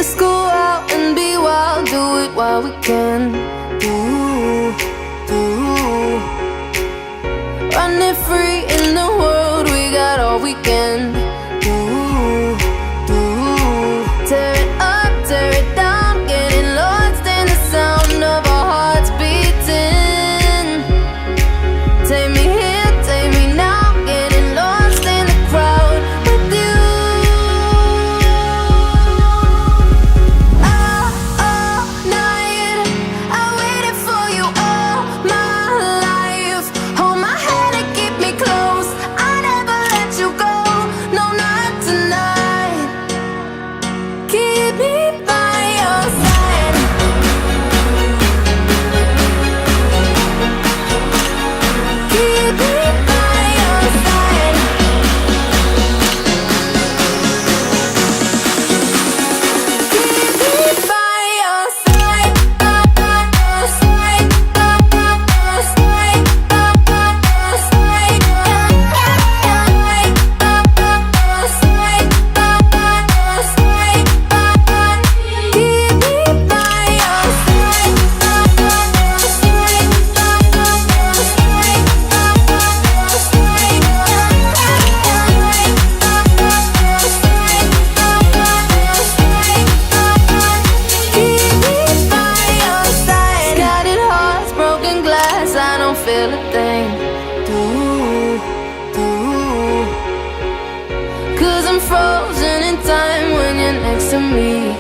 Let's go out and be wild, do it while we can. Running free in the world, we got all weekend. Tear it up, tear it down, getting lost in the sound of our hearts beating. Take me here, take me now, getting lost in the crowd with you. All night, I waited for you all my life. Hold my hand and keep me close, I never let you go, no, not tonight. Keep me by your side. Keep me by your side. Keep me by your side. Scattered hearts, broken glass, I don't feel a thing. Cause I'm frozen in time when you're next to me.